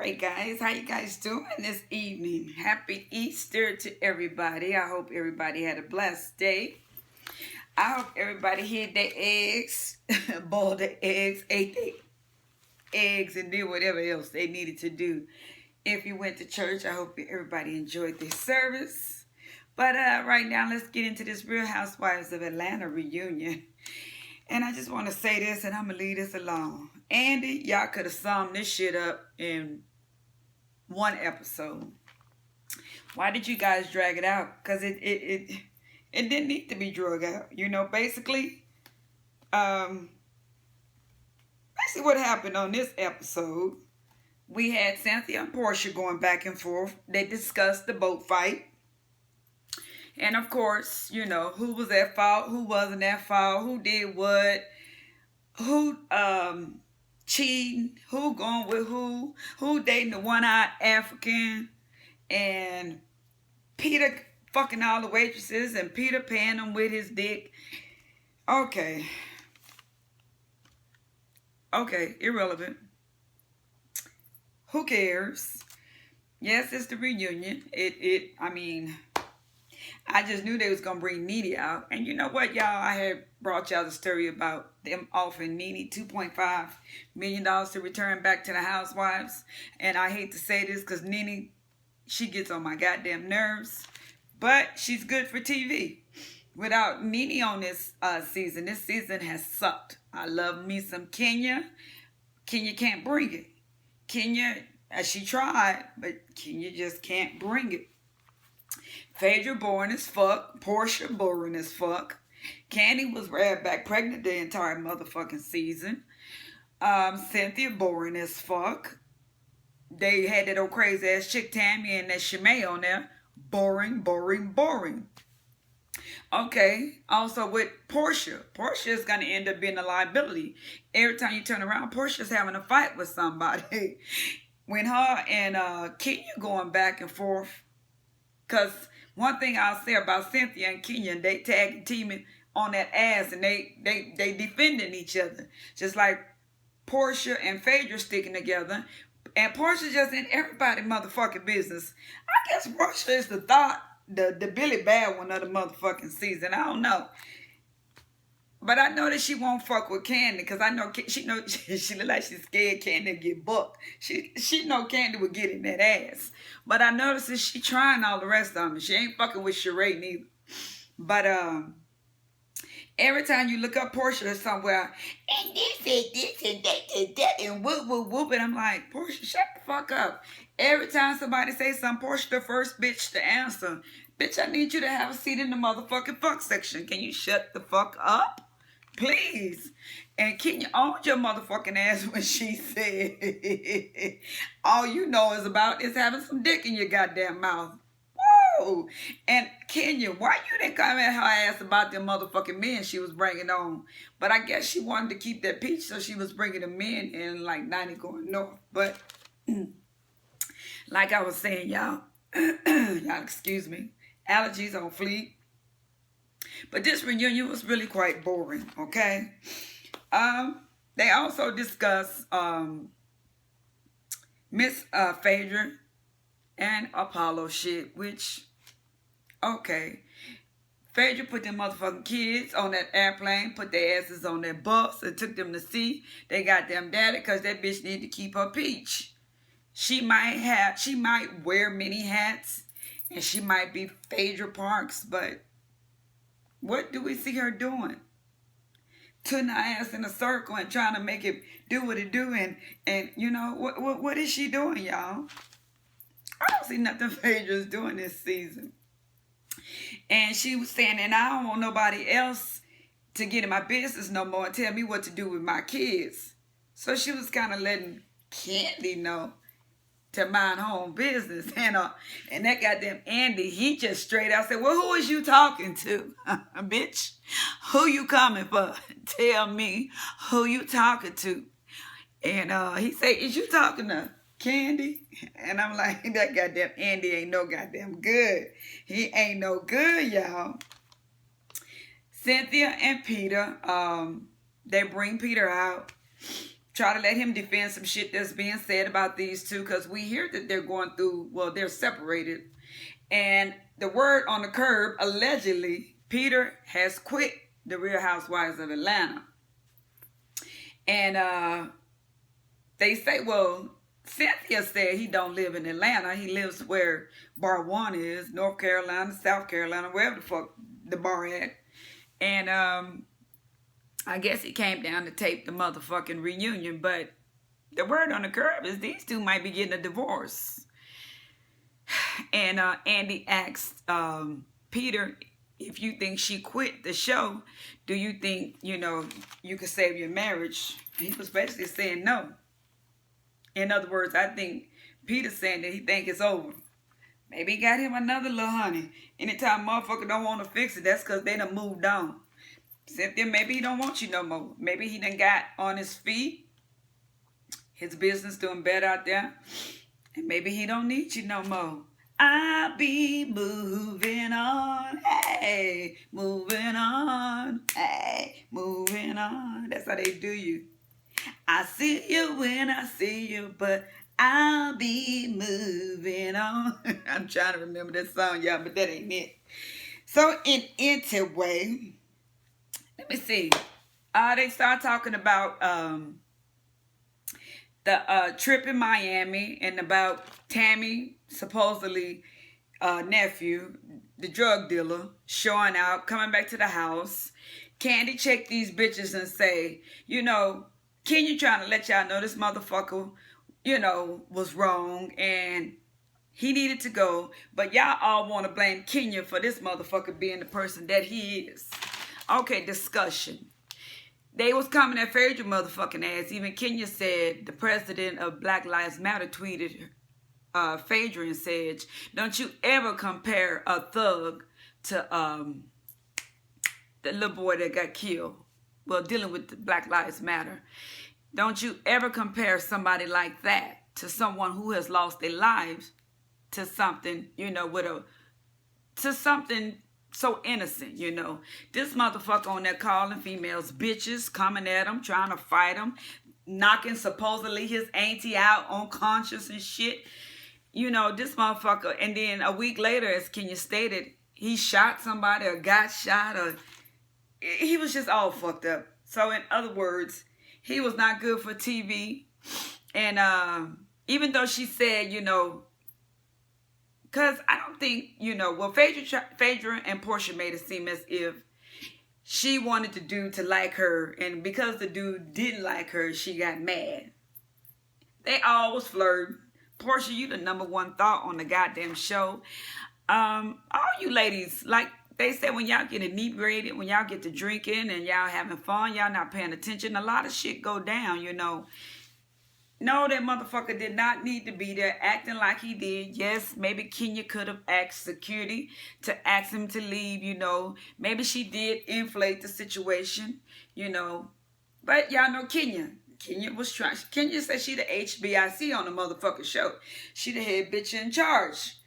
right, guys. How you guys doing this evening? Happy Easter to everybody. I hope everybody had a blessed day. I hope everybody hid their eggs, boiled their eggs, ate their eggs, and did whatever else they needed to do. If you went to church, I hope everybody enjoyed their service. But right now, let's get into this Real Housewives of Atlanta reunion. And I just want to say this, and I'm going to leave this alone. Andy, y'all could have summed this shit up in one episode. Why did you guys drag it out? Because it didn't need to be drug out. You know, basically what happened on this episode, we had Cynthia and Portia going back and forth. They discussed the boat fight. And of course, you know, who was at fault, who wasn't at fault, who did what, who cheating, who going with who dating the one-eyed African, and Peter fucking all the waitresses, and Peter paying them with his dick. Okay, irrelevant. Who cares? Yes, it's the reunion. I just knew they was going to bring Nene out. And you know what, y'all? I had brought y'all the story about them offering Nene $2.5 million to return back to the Housewives. And I hate to say this because Nene, she gets on my goddamn nerves. But she's good for TV. Without Nene on this season has sucked. I love me some Kenya. Kenya can't bring it. Kenya, she tried, but Kenya just can't bring it. Phaedra boring as fuck. Portia boring as fuck. Candy was right back pregnant the entire motherfucking season. Cynthia boring as fuck. They had that old crazy ass chick Tammy and that Shemay on there. Boring. Okay, also with Portia. Portia is going to end up being a liability. Every time you turn around, Portia's having a fight with somebody. When her and Kenya going back and forth. Because one thing I'll say about Cynthia and Kenya, they tag teaming on that ass and they defending each other. Just like Portia and Phaedra sticking together. And Portia just in everybody motherfucking business. I guess Portia is the Billy Bad one of the motherfucking season. I don't know. But I know that she won't fuck with Candy because I know she look like she's scared Candy to get booked. She know Candy would get in that ass. But I noticed that she trying all the rest of them. She ain't fucking with Sheree neither. But every time you look up Portia or somewhere, and this and that and whoop, and I'm like, Portia, shut the fuck up. Every time somebody say something, Portia the first bitch to answer. Bitch, I need you to have a seat in the motherfucking fuck section. Can you shut the fuck up? Please. And Kenya owned your motherfucking ass when she said, all you know is having some dick in your goddamn mouth. Whoa. And Kenya, why you didn't come at her ass about them motherfucking men she was bringing on? But I guess she wanted to keep that peach, so she was bringing the men in like 90 going north. But like I was saying, y'all, y'all excuse me, allergies on fleek. But this reunion was really quite boring, okay? They also discussed Miss Phaedra and Apollo shit, which, okay. Phaedra put them motherfucking kids on that airplane, put their asses on that bus, and took them to see they got them daddy because that bitch need to keep her peach. She might wear many hats, and she might be Phaedra Parks, but what do we see her doing? Putting her ass in a circle and trying to make it do what it do, and you know, what is she doing, y'all? I don't see nothing Phaedra's doing this season. And she was saying, and I don't want nobody else to get in my business no more and tell me what to do with my kids. So she was kind of letting Candy know to mind her own business. And that goddamn Andy, he just straight out said, well, who is you talking to? Bitch, who you coming for? Tell me who you talking to. And he said, is you talking to Candy? And I'm like, that goddamn Andy ain't no goddamn good. He ain't no good, y'all. Cynthia and Peter, they bring Peter out. try to let him defend some shit that's being said about these two, because we hear that they're going through, well, they're separated. And the word on the curb, allegedly, Peter has quit the Real Housewives of Atlanta. And they say, well, Cynthia said he don't live in Atlanta. He lives where bar one is, North Carolina, South Carolina, wherever the fuck the bar at. And I guess he came down to tape the motherfucking reunion. But the word on the curb is these two might be getting a divorce. And Andy asked Peter, if you think she quit the show, do you think, you know, you could save your marriage? And he was basically saying no. In other words, I think Peter's saying that he think it's over. Maybe he got him another little honey. Anytime motherfucker don't want to fix it, that's because they done moved on. Cynthia, maybe he don't want you no more. Maybe he done got on his feet. His business doing better out there. And maybe he don't need you no more. I'll be moving on. Hey, moving on. Hey, moving on. That's how they do you. I see you when I see you, but I'll be moving on. I'm trying to remember that song, y'all, but that ain't it. So, anyway, let me see. They start talking about the trip in Miami and about Tammy, supposedly nephew, the drug dealer, showing out, coming back to the house. Candy checked these bitches and say, you know, Kenya trying to let y'all know this motherfucker, you know, was wrong and he needed to go. But y'all all want to blame Kenya for this motherfucker being the person that he is. Okay, discussion. They was coming at Phaedra motherfucking ass. Even Kenya said, the president of Black Lives Matter tweeted Phaedra and said, don't you ever compare a thug to the little boy that got killed. Well, dealing with the Black Lives Matter. Don't you ever compare somebody like that to someone who has lost their lives to something, you know, to something so innocent, you know. This motherfucker on there calling females bitches, coming at them, trying to fight them, knocking supposedly his auntie out unconscious and shit. You know, this motherfucker, and then a week later, as Kenya stated, he shot somebody or got shot or he was just all fucked up. So in other words, he was not good for TV. And even though she said, you know, because I don't think, you know, well, Phaedra and Portia made it seem as if she wanted the dude to like her. And because the dude didn't like her, she got mad. They all was flirting. Portia, you the #1 thought on the goddamn show. All you ladies, like, they said when y'all get inebriated, when y'all get to drinking and y'all having fun, y'all not paying attention, a lot of shit go down, you know. No, that motherfucker did not need to be there acting like he did. Yes, maybe Kenya could have asked security to ask him to leave, you know. Maybe she did inflate the situation, you know. But y'all know Kenya. Kenya was trying. Kenya said she the HBIC on the motherfucking show. She the head bitch in charge.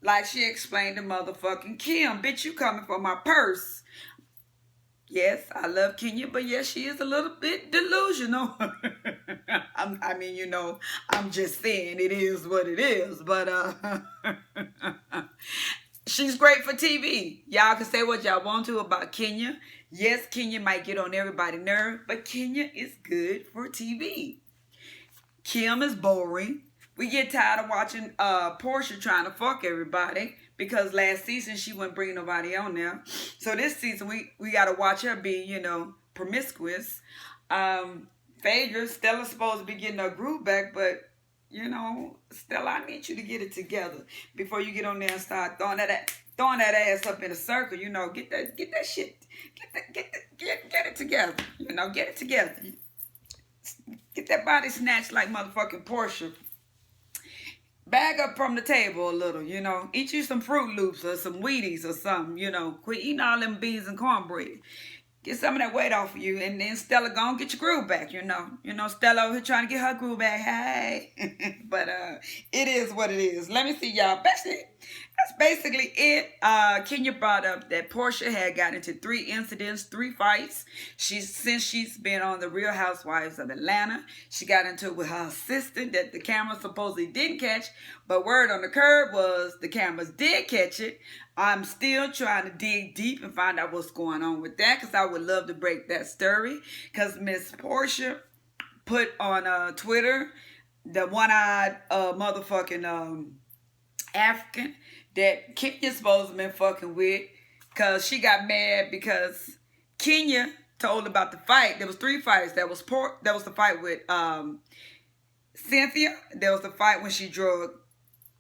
Like she explained to motherfucking Kim, bitch, you coming for my purse. Yes, I love Kenya, but yes, she is a little bit delusional. I mean, you know, I'm just saying it is what it is. But she's great for TV. Y'all can say what y'all want to about Kenya. Yes, Kenya might get on everybody's nerve, but Kenya is good for TV. Kim is boring. We get tired of watching Portia trying to fuck everybody because last season she wouldn't bring nobody on there. So this season we got to watch her be, you know, promiscuous. Phaedra, Stella's supposed to be getting her groove back, but, you know, Stella, I need you to get it together before you get on there and start throwing that ass up in a circle. You know, get that shit, get it together. You know, get it together. Get that body snatched like motherfucking Portia. Bag up from the table a little, you know. Eat you some Fruit Loops or some Wheaties or something, you know. Quit eating all them beans and cornbread. Get some of that weight off of you. And then Stella, go and get your groove back, you know. You know, Stella over here trying to get her groove back. Hey. But it is what it is. Let me see, y'all. Bessie, That's basically it. Kenya brought up that Portia had gotten into 3 incidents, 3 fights. Since she's been on the Real Housewives of Atlanta. She got into it with her assistant that the camera supposedly didn't catch, but word on the curb was the cameras did catch it. I'm still trying to dig deep and find out what's going on with that, because I would love to break that story. Because Miss Portia put on Twitter the one-eyed motherfucking African that Kenya's supposed to been fucking with, because she got mad because Kenya told about the fight. There was 3 fights. That was the fight with Cynthia. There was the fight when she drug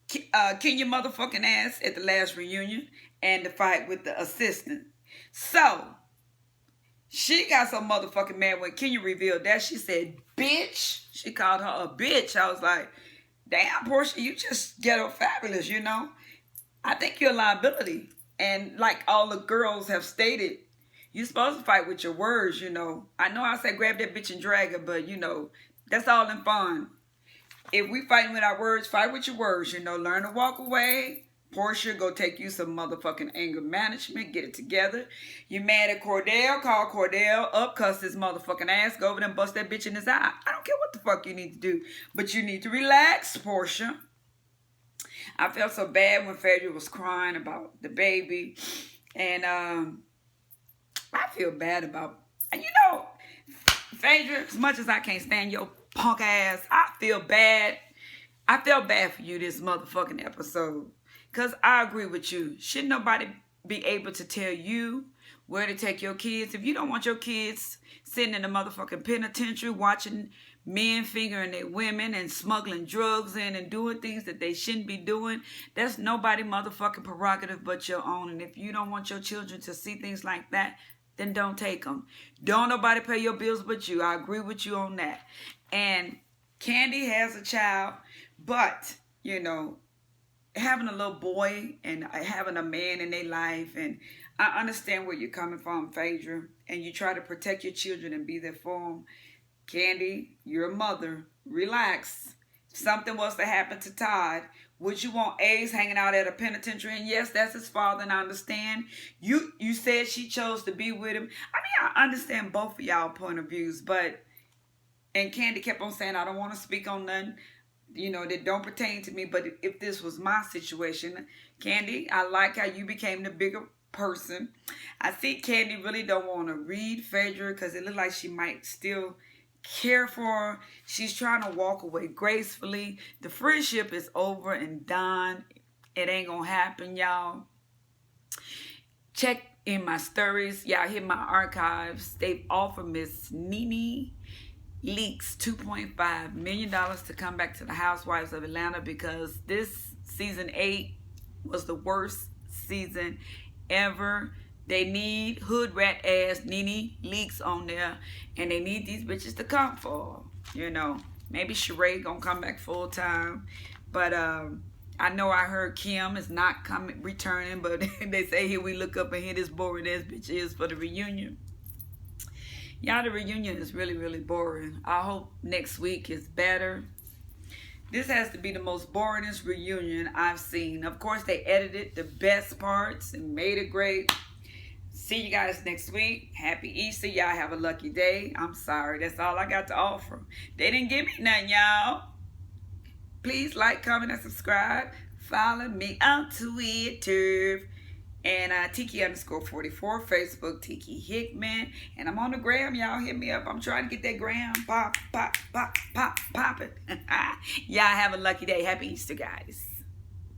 Kenya motherfucking ass at the last reunion, and the fight with the assistant. So she got so motherfucking mad when Kenya revealed that. She said, bitch. She called her a bitch. I was like, damn, Portia, you just ghetto fabulous, you know? I think you're a liability. And like all the girls have stated, you're supposed to fight with your words, you know. I know I said grab that bitch and drag her, but, you know, that's all in fun. If we fighting with our words, fight with your words, you know. Learn to walk away. Portia, go take you some motherfucking anger management. Get it together. You mad at Cordell? Call Cordell up, cuss his motherfucking ass. Go over there and bust that bitch in his eye. I don't care what the fuck you need to do. But you need to relax, Portia. I felt so bad when Phaedra was crying about the baby. And I feel bad about, you know, Phaedra, as much as I can't stand your punk ass, I feel bad. I felt bad for you this motherfucking episode. Because I agree with you. Should nobody be able to tell you where to take your kids? If you don't want your kids sitting in the motherfucking penitentiary watching men fingering their women and smuggling drugs in and doing things that they shouldn't be doing, that's nobody motherfucking prerogative but your own. And if you don't want your children to see things like that, then don't take them. Don't nobody pay your bills but you. I agree with you on that. And Candy has a child, but, you know, having a little boy and having a man in their life, and I understand where you're coming from, Phaedra, and you try to protect your children and be there for them. Candy, you're a mother. Relax. If something was to happen to Todd, would you want Ace hanging out at a penitentiary? And yes, that's his father, and I understand. You said she chose to be with him. I mean, I understand both of y'all point of views, but, and Candy kept on saying, I don't want to speak on nothing, you know, that don't pertain to me. But if this was my situation, Candy, I like how you became the bigger person. I think Candy really don't want to read Phaedra because it looks like she might still care for her. She's trying to walk away gracefully. The friendship is over and done. It ain't gonna happen, y'all. Check in my stories. Y'all hit my archives. They've offered Miss Nene Leakes $2.5 million to come back to the Housewives of Atlanta because this season 8 was the worst season ever. They need hood rat ass Nene Leakes on there, and they need these bitches to come for, you know. Maybe Sheree gonna come back full time, but I know I heard Kim is not returning, but they say here we look up and here this boring ass bitch is for the reunion. Y'all, the reunion is really, really boring. I hope next week is better. This has to be the most boringest reunion I've seen. Of course, they edited the best parts and made it great. See you guys next week. Happy Easter. Y'all have a lucky day. I'm sorry. That's all I got to offer. They didn't give me nothing, y'all. Please like, comment, and subscribe. Follow me on Twitter. And Tiki_44. Facebook, Tiki Hickman. And I'm on the gram. Y'all hit me up. I'm trying to get that gram popping. Y'all have a lucky day. Happy Easter, guys.